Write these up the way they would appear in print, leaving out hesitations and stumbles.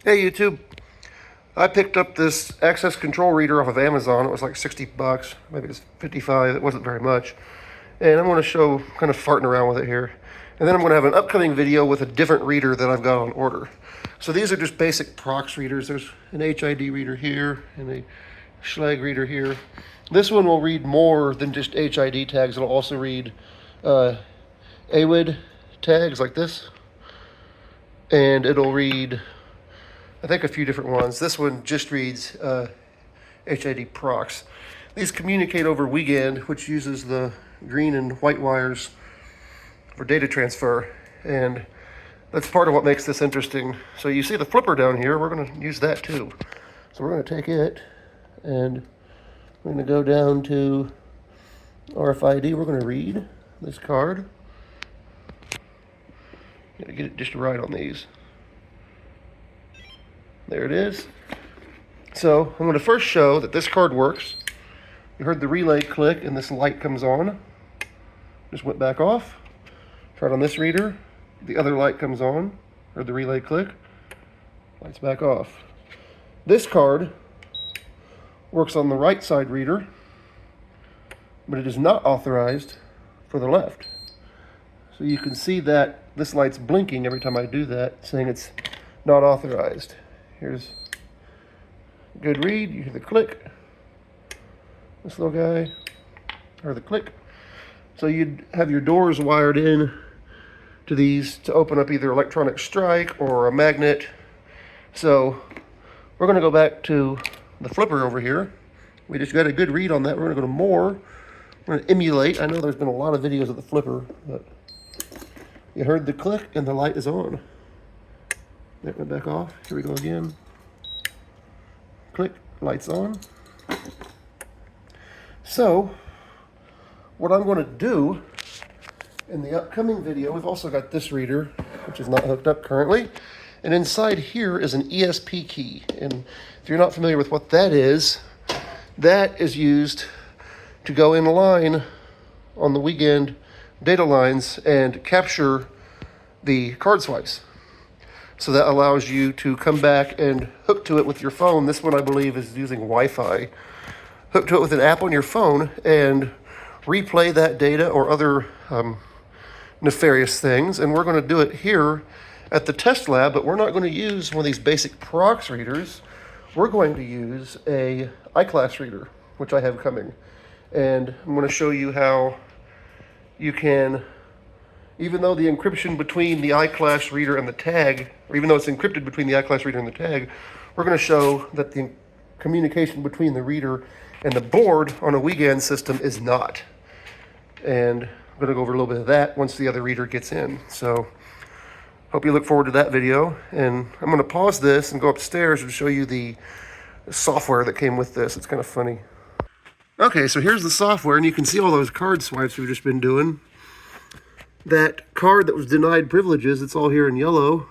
Hey YouTube, I picked up this access control reader off of Amazon. It was like 60 bucks, maybe it's 55, it wasn't very much. And I'm going to show kind of farting around with it here. And then I'm going to have an upcoming video with a different reader that I've got on order. So these are just basic prox readers. There's an HID reader here and a Schlag reader here. This one will read more than just HID tags. It'll also read AWID tags like this. And it'll read, I think, a few different ones. This one just reads HID prox. These communicate over Wiegand, which uses the green and white wires for data transfer. And that's part of what makes this interesting. So you see the flipper down here, we're going to use that too. So we're going to take it and we're going to go down to RFID. We're going to read this card. Got to get it just right on these. There it is. So I'm going to first show that this card works. You heard the relay click and this light comes on. Just went back off. Try it on this reader. The other light comes on. Heard the relay click. Light's back off. This card works on the right side reader, but it is not authorized for the left. So you can see that this light's blinking every time I do that, saying it's not authorized. Here's a good read. You hear the click. This little guy, or the click. So you'd have your doors wired in to these to open up either electronic strike or a magnet. So we're going to go back to the flipper over here. We just got a good read on that. We're going to go to more. We're going to emulate. I know there's been a lot of videos of the flipper, but you heard the click and the light is on. That went back off. Here we go again. Click, lights on. So what I'm going to do in the upcoming video, we've also got this reader, which is not hooked up currently. And inside here is an espkey. And if you're not familiar with what that is used to go in line on the Wiegand data lines and capture the card swipes. So that allows you to come back and hook to it with your phone. This one, I believe, is using Wi-Fi. Hook to it with an app on your phone and replay that data or other nefarious things. And we're going to do it here at the test lab, but we're not going to use one of these basic prox readers. We're going to use a iClass reader, which I have coming. And I'm going to show you how you can, even though the encryption between the iClass reader and the tag, or even though it's encrypted between the iClass reader and the tag, we're going to show that the communication between the reader and the board on a Wiegand system is not. And I'm going to go over a little bit of that once the other reader gets in. So hope you look forward to that video. And I'm going to pause this and go upstairs and show you the software that came with this. It's kind of funny. Okay, so here's the software, and you can see all those card swipes we've just been doing. That card that was denied privileges, it's all here in yellow.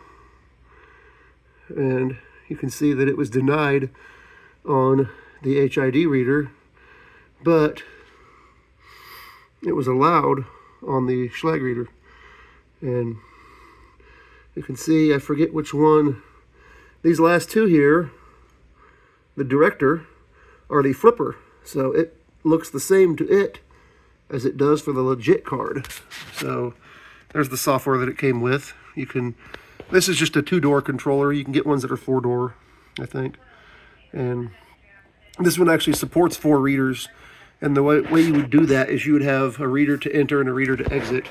And you can see that it was denied on the HID reader, but it was allowed on the Schlag reader. And you can see, I forget which one, these last two here, the director, are the flipper. So it looks the same to it as it does for the legit card. So there's the software that it came with. You can, this is just a 2-door controller. You can get ones that are 4-door, I think. And this one actually supports 4 readers. And the way you would do that is you would have a reader to enter and a reader to exit.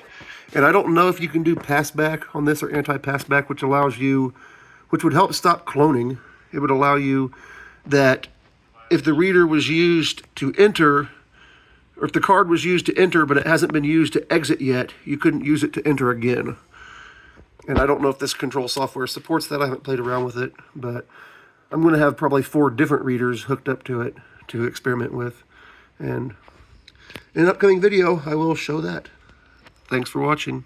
And I don't know if you can do passback on this or anti-passback, which allows you, which would help stop cloning. It would allow you that if the reader was used to enter, or if the card was used to enter but it hasn't been used to exit yet, you couldn't use it to enter again. And I don't know if this control software supports that. I haven't played around with it, but I'm going to have probably 4 different readers hooked up to it to experiment with. And in an upcoming video, I will show that. Thanks for watching.